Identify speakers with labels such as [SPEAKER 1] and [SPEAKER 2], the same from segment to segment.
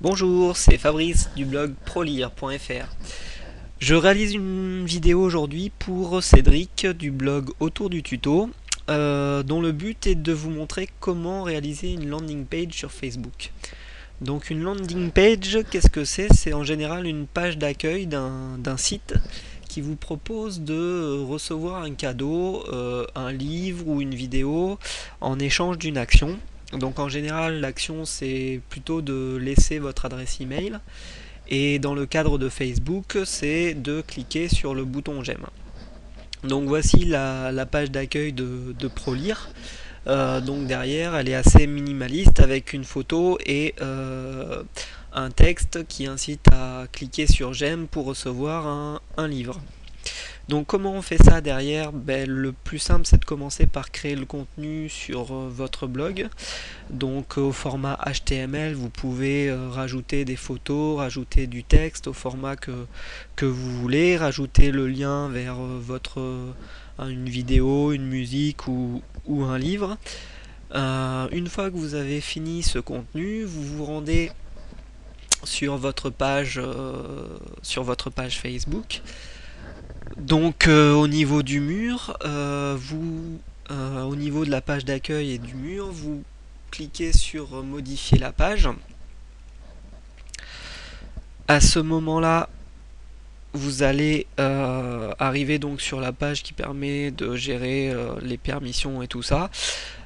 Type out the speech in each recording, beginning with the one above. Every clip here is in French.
[SPEAKER 1] Bonjour, c'est Fabrice du blog prolire.fr. Je réalise une vidéo aujourd'hui pour Cédric du blog Autour du tuto, dont le but est de vous montrer comment réaliser une landing page sur Facebook. Donc une landing page, qu'est-ce que c'est? C'est en général une page d'accueil d'un site qui vous propose de recevoir un cadeau, un livre ou une vidéo en échange d'une action. Donc en général, l'action c'est plutôt de laisser votre adresse email et dans le cadre de Facebook, c'est de cliquer sur le bouton j'aime. Donc voici la page d'accueil de ProLire. Donc derrière, elle est assez minimaliste avec une photo et un texte qui incite à cliquer sur j'aime pour recevoir un livre. Donc comment on fait ça derrière? Le plus simple, c'est de commencer par créer le contenu sur votre blog. Donc au format HTML, vous pouvez rajouter des photos, rajouter du texte au format que vous voulez, rajouter le lien vers une vidéo, une musique ou un livre. Une fois que vous avez fini ce contenu, vous vous rendez sur votre page Facebook. Donc au niveau du mur, au niveau de la page d'accueil et du mur, vous cliquez sur modifier la page. À ce moment-là, vous allez arriver donc sur la page qui permet de gérer les permissions et tout ça.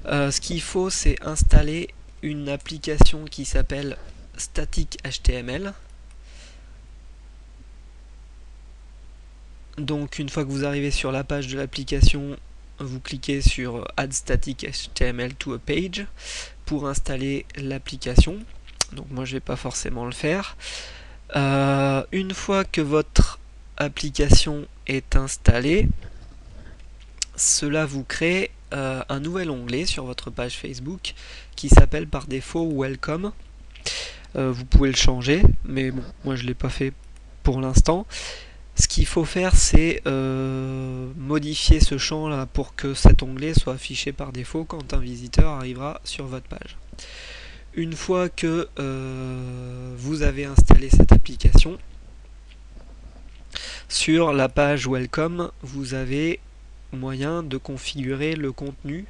[SPEAKER 1] Ce qu'il faut, c'est installer une application qui s'appelle Static HTML. Donc une fois que vous arrivez sur la page de l'application, vous cliquez sur Add Static HTML to a Page pour installer l'application. Donc moi je vais pas forcément le faire. Une fois que votre application est installée, cela vous crée un nouvel onglet sur votre page Facebook qui s'appelle par défaut Welcome. Vous pouvez le changer, mais bon, moi je l'ai pas fait pour l'instant. Ce qu'il faut faire, c'est modifier ce champ là pour que cet onglet soit affiché par défaut quand un visiteur arrivera sur votre page. Une fois que vous avez installé cette application, sur la page Welcome, vous avez moyen de configurer le contenu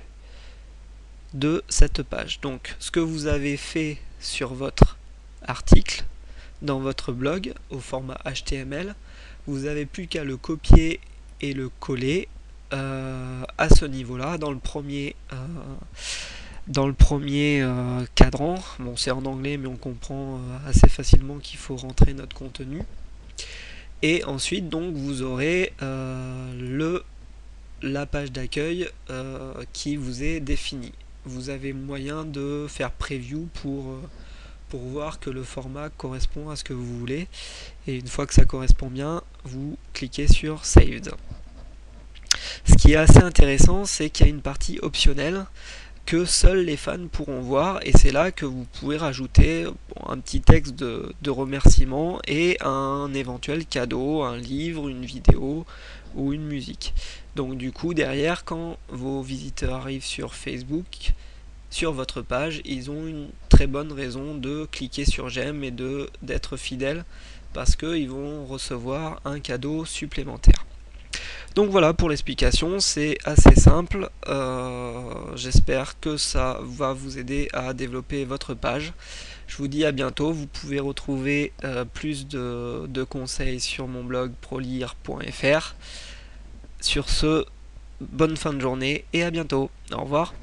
[SPEAKER 1] de cette page. Donc ce que vous avez fait sur votre article, dans votre blog, au format HTML, vous n'avez plus qu'à le copier et le coller à ce niveau-là, dans le premier cadran. Bon, c'est en anglais, mais on comprend assez facilement qu'il faut rentrer notre contenu. Et ensuite, donc, vous aurez la page d'accueil qui vous est définie. Vous avez moyen de faire preview pour voir que le format correspond à ce que vous voulez. Et une fois que ça correspond bien, vous cliquez sur Saved. Ce qui est assez intéressant, c'est qu'il y a une partie optionnelle que seuls les fans pourront voir, et c'est là que vous pouvez rajouter un petit texte de remerciement et un éventuel cadeau, un livre, une vidéo ou une musique. Donc du coup derrière, quand vos visiteurs arrivent sur Facebook, sur votre page, ils ont une très bonne raison de cliquer sur j'aime et d'être fidèles parce qu'ils vont recevoir un cadeau supplémentaire. Donc voilà pour l'explication, c'est assez simple. J'espère que ça va vous aider à développer votre page. Je vous dis à bientôt. Vous pouvez retrouver plus de conseils sur mon blog prolire.fr. Sur ce, bonne fin de journée et à bientôt. Au revoir.